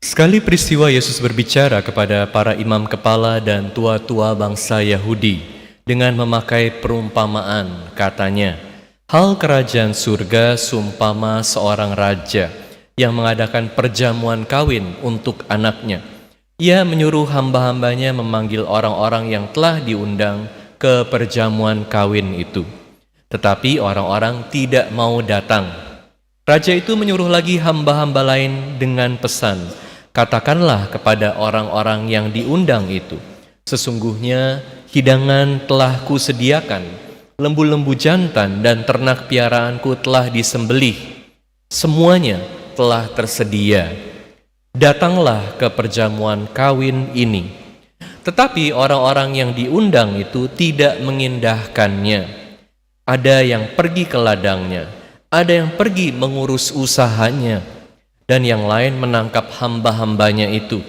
Sekali peristiwa Yesus berbicara kepada para imam kepala dan tua-tua bangsa Yahudi dengan memakai perumpamaan, katanya, "Hal kerajaan surga seumpama seorang raja yang mengadakan perjamuan kawin untuk anaknya. Ia menyuruh hamba-hambanya memanggil orang-orang yang telah diundang ke perjamuan kawin itu. Tetapi orang-orang tidak mau datang. Raja itu menyuruh lagi hamba-hamba lain dengan pesan, 'Katakanlah kepada orang-orang yang diundang itu, sesungguhnya hidangan telah kusediakan, lembu-lembu jantan dan ternak piaraanku telah disembelih. Semuanya telah tersedia. Datanglah ke perjamuan kawin ini.' Tetapi orang-orang yang diundang itu tidak mengindahkannya. Ada yang pergi ke ladangnya, ada yang pergi mengurus usahanya, dan yang lain menangkap hamba-hambanya itu,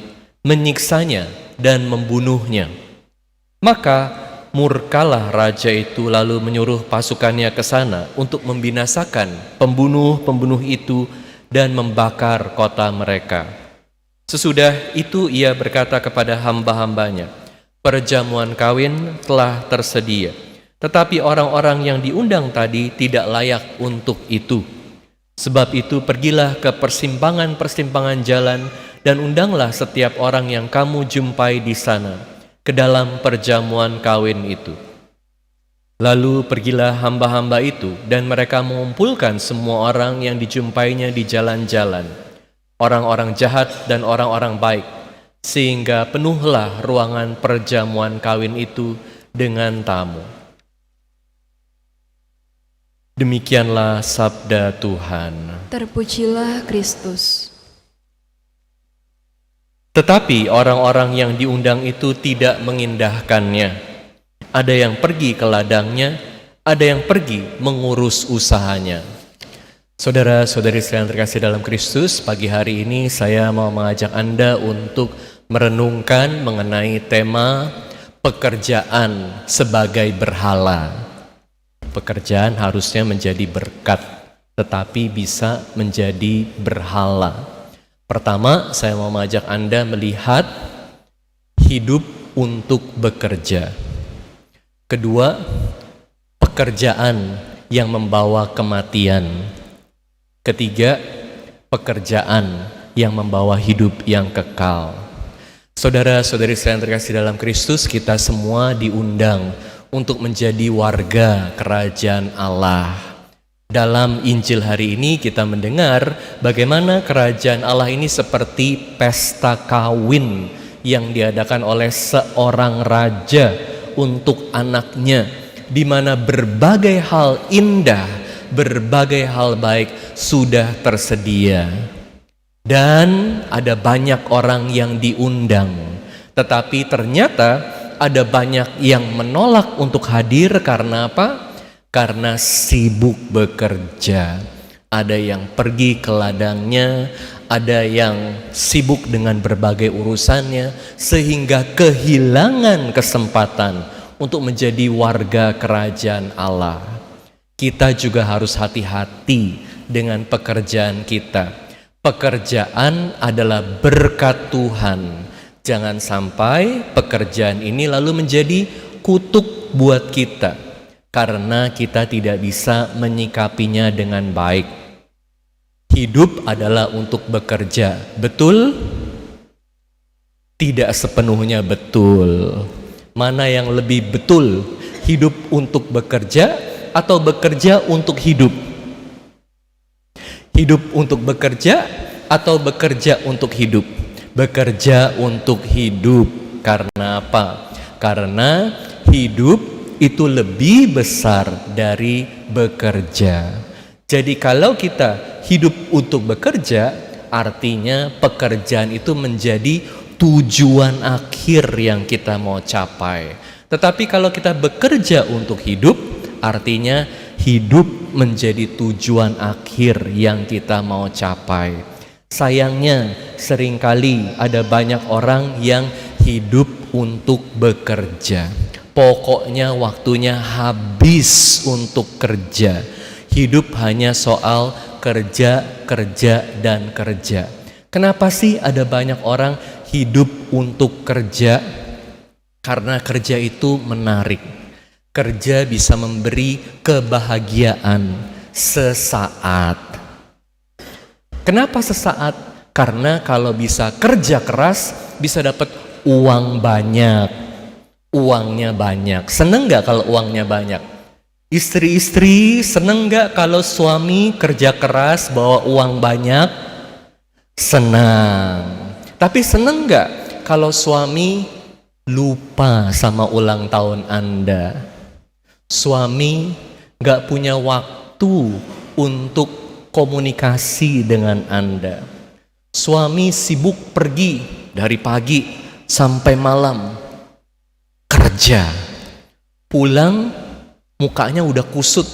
menyiksanya dan membunuhnya. Maka murkalah raja itu lalu menyuruh pasukannya ke sana untuk membinasakan pembunuh-pembunuh itu dan membakar kota mereka. Sesudah itu ia berkata kepada hamba-hambanya, 'Perjamuan kawin telah tersedia, tetapi orang-orang yang diundang tadi tidak layak untuk itu. Sebab itu pergilah ke persimpangan-persimpangan jalan dan undanglah setiap orang yang kamu jumpai di sana ke dalam perjamuan kawin itu.' Lalu pergilah hamba-hamba itu dan mereka mengumpulkan semua orang yang dijumpainya di jalan-jalan, orang-orang jahat dan orang-orang baik, sehingga penuhlah ruangan perjamuan kawin itu dengan tamu." Demikianlah sabda Tuhan. Terpujilah Kristus. Tetapi orang-orang yang diundang itu tidak mengindahkannya. Ada yang pergi ke ladangnya, ada yang pergi mengurus usahanya. Saudara-saudari sekalian terkasih dalam Kristus, pagi hari ini saya mau mengajak Anda untuk merenungkan mengenai tema pekerjaan sebagai berhala. Pekerjaan harusnya menjadi berkat, tetapi bisa menjadi berhala. Pertama, saya mau mengajak Anda melihat hidup untuk bekerja. Kedua, pekerjaan yang membawa kematian. Ketiga, pekerjaan yang membawa hidup yang kekal. Saudara-saudari sekalian terkasih dalam Kristus, kita semua diundang untuk menjadi warga kerajaan Allah. Dalam Injil hari ini kita mendengar bagaimana kerajaan Allah ini seperti pesta kawin yang diadakan oleh seorang raja untuk anaknya, di mana berbagai hal indah, berbagai hal baik sudah tersedia. Dan ada banyak orang yang diundang, tetapi ternyata ada banyak yang menolak untuk hadir. Karena apa? Karena sibuk bekerja. Ada yang pergi ke ladangnya, ada yang sibuk dengan berbagai urusannya, sehingga kehilangan kesempatan untuk menjadi warga kerajaan Allah. Kita juga harus hati-hati dengan pekerjaan kita. Pekerjaan adalah berkat Tuhan. Jangan sampai pekerjaan ini lalu menjadi kutuk buat kita, karena kita tidak bisa menyikapinya dengan baik. Hidup adalah untuk bekerja, betul? Tidak sepenuhnya betul. Mana yang lebih betul? Hidup untuk bekerja atau bekerja untuk hidup? Hidup untuk bekerja atau bekerja untuk hidup? Bekerja untuk hidup. Karena apa? Karena hidup itu lebih besar dari bekerja. Jadi kalau kita hidup untuk bekerja, artinya pekerjaan itu menjadi tujuan akhir yang kita mau capai. Tetapi kalau kita bekerja untuk hidup, artinya hidup menjadi tujuan akhir yang kita mau capai. Sayangnya seringkali ada banyak orang yang hidup untuk bekerja. Pokoknya waktunya habis untuk kerja. Hidup hanya soal kerja, kerja, dan kerja. Kenapa sih ada banyak orang hidup untuk kerja? Karena kerja itu menarik. Kerja bisa memberi kebahagiaan sesaat. Kenapa sesaat? Karena kalau bisa kerja keras, bisa dapat uang banyak. Uangnya banyak. Seneng gak kalau uangnya banyak? Istri-istri seneng gak kalau suami kerja keras bawa uang banyak? Senang. Tapi seneng gak kalau suami lupa sama ulang tahun Anda? Suami gak punya waktu untuk komunikasi dengan Anda. Suami sibuk pergi dari pagi sampai malam kerja. Pulang mukanya udah kusut,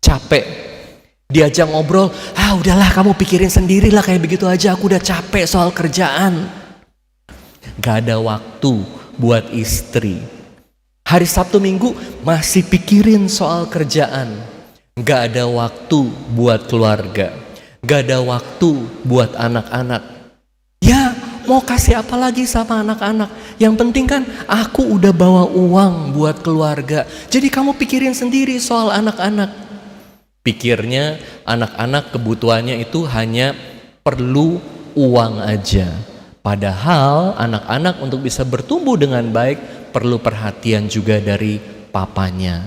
capek. Diajak ngobrol, udahlah kamu pikirin sendirilah, kayak begitu aja, aku udah capek soal kerjaan. Gak ada waktu buat istri. Hari Sabtu Minggu masih pikirin soal kerjaan. Gak ada waktu buat keluarga. Gak ada waktu buat anak-anak. Ya, mau kasih apa lagi sama anak-anak? Yang penting kan aku udah bawa uang buat keluarga. Jadi kamu pikirin sendiri soal anak-anak. Pikirnya anak-anak kebutuhannya itu hanya perlu uang aja. Padahal anak-anak untuk bisa bertumbuh dengan baik perlu perhatian juga dari papanya.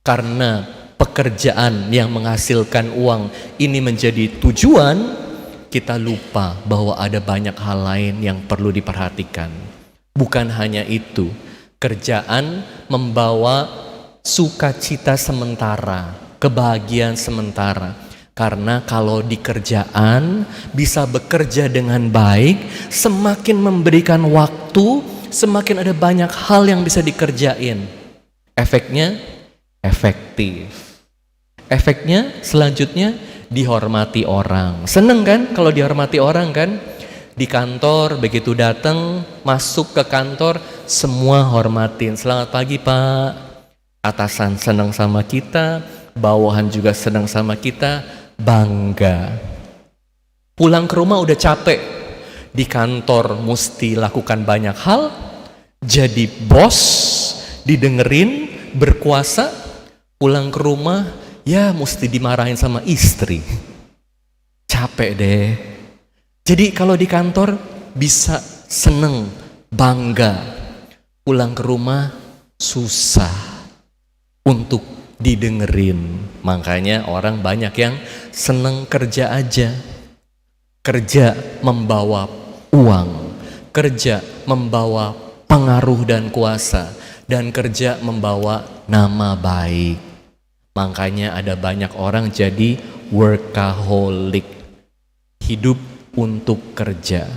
Karena pekerjaan yang menghasilkan uang ini menjadi tujuan, kita lupa bahwa ada banyak hal lain yang perlu diperhatikan. Bukan hanya itu, kerjaan membawa sukacita sementara, kebahagiaan sementara. Karena kalau di kerjaan bisa bekerja dengan baik, semakin memberikan waktu, semakin ada banyak hal yang bisa dikerjain. Efeknya efektif. Efeknya selanjutnya dihormati orang. Seneng kan kalau dihormati orang kan? Di kantor begitu datang, masuk ke kantor, semua hormatin. Selamat pagi Pak. Atasan senang sama kita, bawahan juga senang sama kita, bangga. Pulang ke rumah udah capek. Di kantor mesti lakukan banyak hal, jadi bos, didengerin, berkuasa. Pulang ke rumah, ya mesti dimarahin sama istri. Capek deh. Jadi kalau di kantor bisa seneng, bangga. Pulang ke rumah susah untuk didengerin. Makanya orang banyak yang seneng kerja aja. Kerja membawa uang, kerja membawa pengaruh dan kuasa, dan kerja membawa nama baik. Makanya ada banyak orang jadi workaholic, hidup untuk kerja.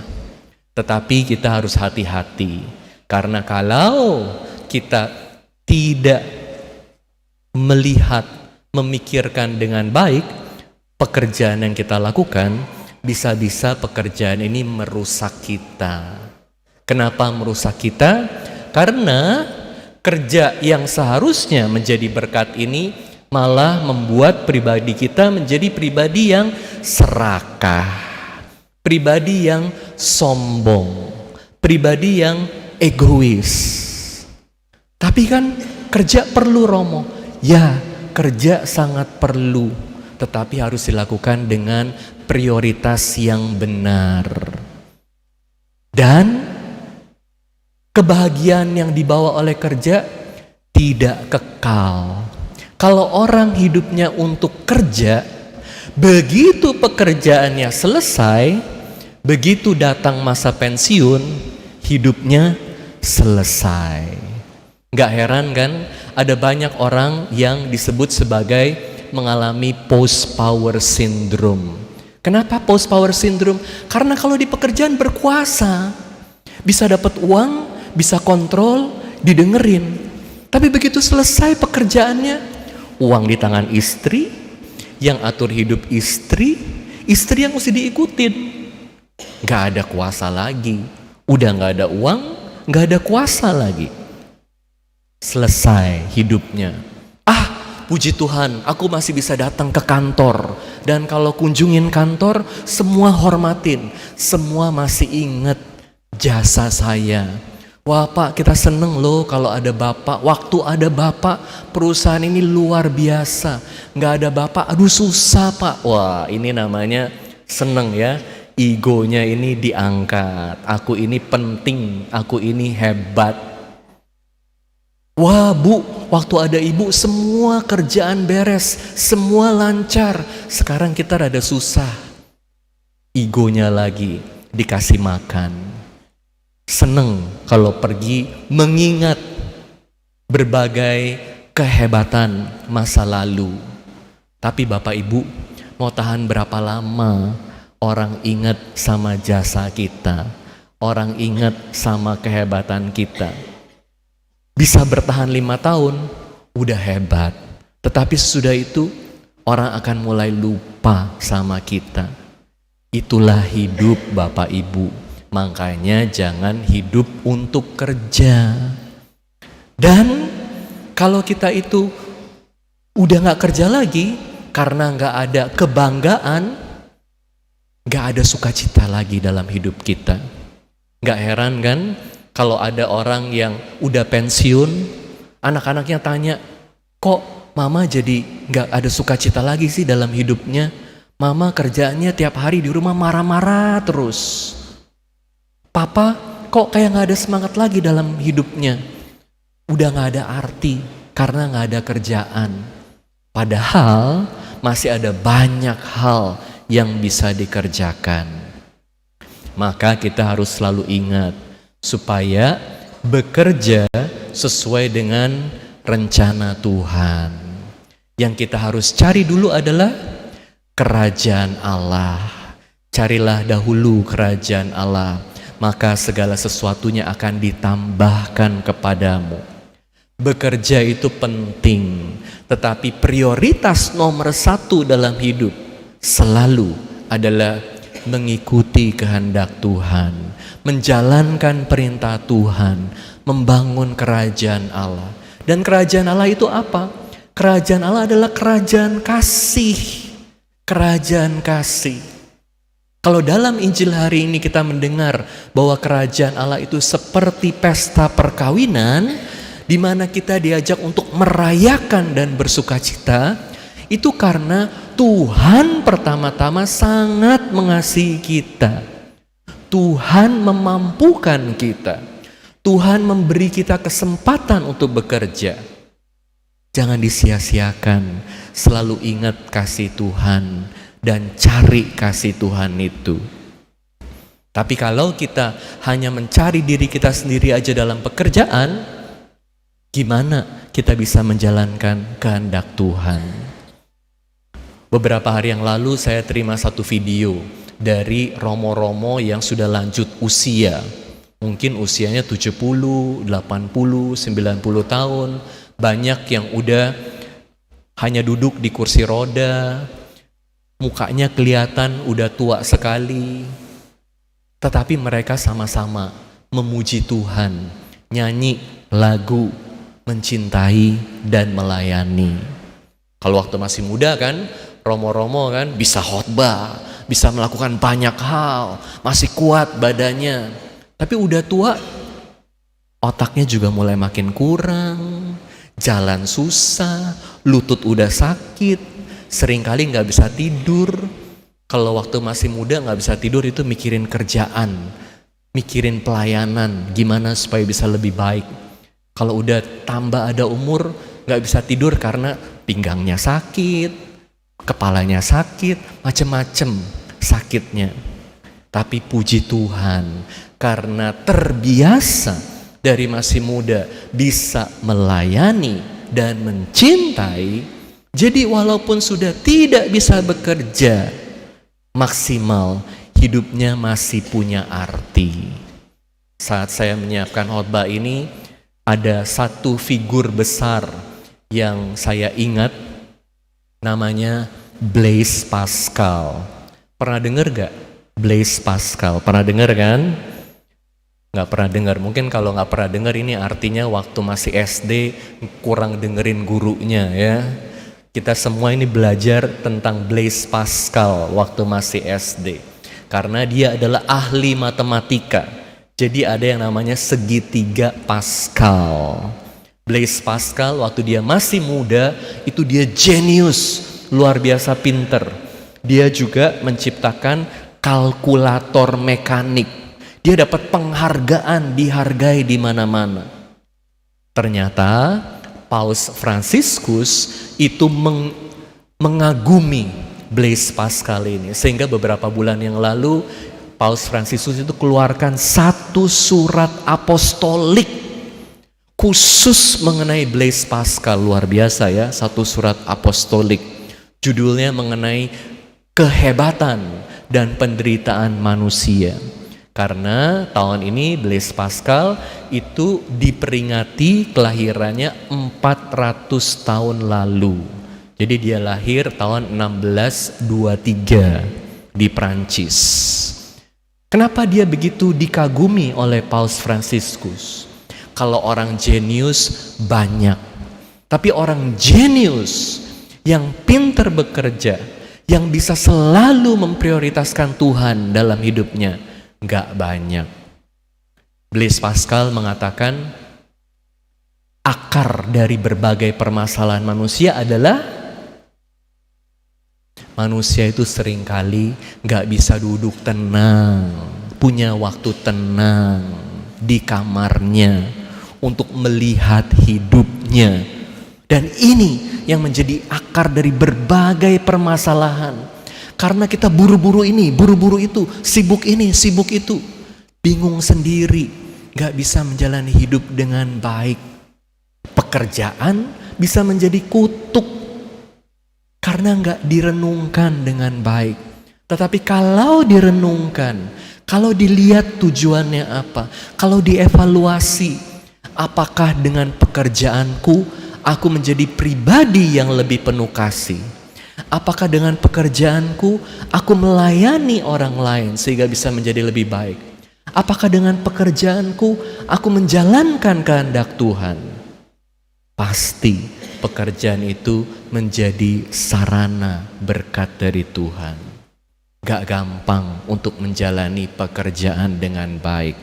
Tetapi kita harus hati-hati, karena kalau kita tidak melihat, memikirkan dengan baik pekerjaan yang kita lakukan, bisa-bisa pekerjaan ini merusak kita. Kenapa merusak kita? Karena kerja yang seharusnya menjadi berkat ini malah membuat pribadi kita menjadi pribadi yang serakah, pribadi yang sombong, pribadi yang egois. Tapi kan kerja perlu, Romo. Ya, kerja sangat perlu, tetapi harus dilakukan dengan prioritas yang benar. Dan kebahagiaan yang dibawa oleh kerja tidak kekal. Kalau orang hidupnya untuk kerja, begitu pekerjaannya selesai, begitu datang masa pensiun, hidupnya selesai. Gak heran kan, ada banyak orang yang disebut sebagai mengalami post-power syndrome. Kenapa post-power syndrome? Karena kalau di pekerjaan berkuasa, bisa dapat uang, bisa kontrol, didengerin. Tapi begitu selesai pekerjaannya, uang di tangan istri, yang atur hidup istri yang mesti diikutin. Gak ada kuasa lagi. Udah gak ada uang, gak ada kuasa lagi. Selesai hidupnya. puji Tuhan, aku masih bisa datang ke kantor. Dan kalau kunjungin kantor, semua hormatin, semua masih ingat jasa saya. Wah Pak, kita seneng loh kalau ada Bapak. Waktu ada Bapak, perusahaan ini luar biasa. Nggak ada Bapak, aduh susah Pak. Wah, ini namanya seneng ya. Egonya ini diangkat. Aku ini penting, aku ini hebat. Wah Bu, waktu ada Ibu semua kerjaan beres, semua lancar. Sekarang kita rada susah. Egonya lagi dikasih makan. Seneng kalau pergi mengingat berbagai kehebatan masa lalu. Tapi Bapak Ibu, mau tahan berapa lama orang ingat sama jasa kita, orang ingat sama kehebatan kita? Bisa bertahan 5 tahun, udah hebat. Tetapi sesudah itu, orang akan mulai lupa sama kita. Itulah hidup Bapak Ibu. Makanya jangan hidup untuk kerja. Dan kalau kita itu udah gak kerja lagi, karena gak ada kebanggaan, gak ada sukacita lagi dalam hidup kita. Gak heran kan kalau ada orang yang udah pensiun, anak-anaknya tanya, kok mama jadi gak ada sukacita lagi sih dalam hidupnya? Mama kerjaannya tiap hari di rumah marah-marah terus. Papa kok kayak gak ada semangat lagi dalam hidupnya? Udah gak ada arti karena gak ada kerjaan. Padahal masih ada banyak hal yang bisa dikerjakan. Maka kita harus selalu ingat supaya bekerja sesuai dengan rencana Tuhan. Yang kita harus cari dulu adalah kerajaan Allah. Carilah dahulu kerajaan Allah, maka segala sesuatunya akan ditambahkan kepadamu. Bekerja itu penting, tetapi prioritas nomor 1 dalam hidup selalu adalah mengikuti kehendak Tuhan, menjalankan perintah Tuhan, membangun kerajaan Allah. Dan kerajaan Allah itu apa? Kerajaan Allah adalah kerajaan kasih. Kerajaan kasih. Kalau dalam Injil hari ini kita mendengar bahwa kerajaan Allah itu seperti pesta perkawinan, di mana kita diajak untuk merayakan dan bersukacita, itu karena Tuhan pertama-tama sangat mengasihi kita. Tuhan memampukan kita. Tuhan memberi kita kesempatan untuk bekerja. Jangan disia-siakan. Selalu ingat kasih Tuhan dan cari kasih Tuhan itu. Tapi kalau kita hanya mencari diri kita sendiri aja dalam pekerjaan, gimana kita bisa menjalankan kehendak Tuhan? Beberapa hari yang lalu saya terima satu video dari romo-romo yang sudah lanjut usia. Mungkin usianya 70, 80, 90 tahun. Banyak yang udah hanya duduk di kursi roda. Mukanya kelihatan udah tua sekali. Tetapi mereka sama-sama memuji Tuhan, nyanyi lagu, mencintai dan melayani. Kalau waktu masih muda kan, romo-romo kan bisa khotbah, bisa melakukan banyak hal, masih kuat badannya. Tapi udah tua, otaknya juga mulai makin kurang, jalan susah, lutut udah sakit, seringkali gak bisa tidur. Kalau waktu masih muda gak bisa tidur itu mikirin kerjaan, mikirin pelayanan, gimana supaya bisa lebih baik. Kalau udah tambah ada umur, gak bisa tidur karena pinggangnya sakit, kepalanya sakit, macem-macem sakitnya. Tapi puji Tuhan, karena terbiasa dari masih muda bisa melayani dan mencintai, jadi walaupun sudah tidak bisa bekerja maksimal, hidupnya masih punya arti. Saat saya menyiapkan khotbah ini, ada satu figur besar yang saya ingat, namanya Blaise Pascal. Pernah dengar gak Blaise Pascal? Pernah dengar kan? Gak pernah dengar. Mungkin kalau gak pernah dengar ini artinya waktu masih SD kurang dengerin gurunya ya. Kita semua ini belajar tentang Blaise Pascal waktu masih SD. Karena dia adalah ahli matematika. Jadi ada yang namanya segitiga Pascal. Blaise Pascal waktu dia masih muda, itu dia jenius, luar biasa pinter. Dia juga menciptakan kalkulator mekanik. Dia dapat penghargaan, dihargai di mana-mana. Ternyata Paus Fransiskus itu mengagumi Blaise Pascal ini, sehingga beberapa bulan yang lalu Paus Fransiskus itu keluarkan satu surat apostolik khusus mengenai Blaise Pascal. Luar biasa ya, satu surat apostolik. Judulnya mengenai kehebatan dan penderitaan manusia. Karena tahun ini Blaise Pascal itu diperingati kelahirannya 400 tahun lalu. Jadi dia lahir tahun 1623 di Prancis. Kenapa dia begitu dikagumi oleh Paus Fransiskus? Kalau orang jenius banyak, tapi orang jenius yang pintar bekerja, yang bisa selalu memprioritaskan Tuhan dalam hidupnya, gak banyak. Blaise Pascal mengatakan akar dari berbagai permasalahan manusia adalah manusia itu seringkali gak bisa duduk tenang, punya waktu tenang di kamarnya untuk melihat hidupnya. Dan ini yang menjadi akar dari berbagai permasalahan. Karena kita buru-buru ini, buru-buru itu, sibuk ini, sibuk itu. Bingung sendiri, gak bisa menjalani hidup dengan baik. Pekerjaan bisa menjadi kutuk karena gak direnungkan dengan baik. Tetapi kalau direnungkan, kalau dilihat tujuannya apa, kalau dievaluasi, apakah dengan pekerjaanku aku menjadi pribadi yang lebih penuh kasih? Apakah dengan pekerjaanku aku melayani orang lain sehingga bisa menjadi lebih baik? Apakah dengan pekerjaanku aku menjalankan kehendak Tuhan? Pasti pekerjaan itu menjadi sarana berkat dari Tuhan. Gak gampang untuk menjalani pekerjaan dengan baik.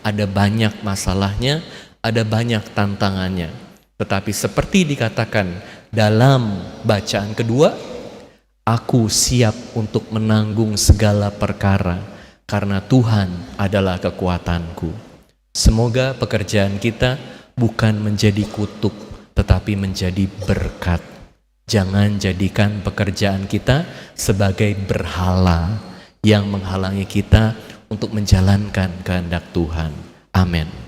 Ada banyak masalahnya, ada banyak tantangannya. Tetapi seperti dikatakan dalam bacaan kedua, aku siap untuk menanggung segala perkara karena Tuhan adalah kekuatanku. Semoga pekerjaan kita bukan menjadi kutuk, tetapi menjadi berkat. Jangan jadikan pekerjaan kita sebagai berhala yang menghalangi kita untuk menjalankan kehendak Tuhan. Amin.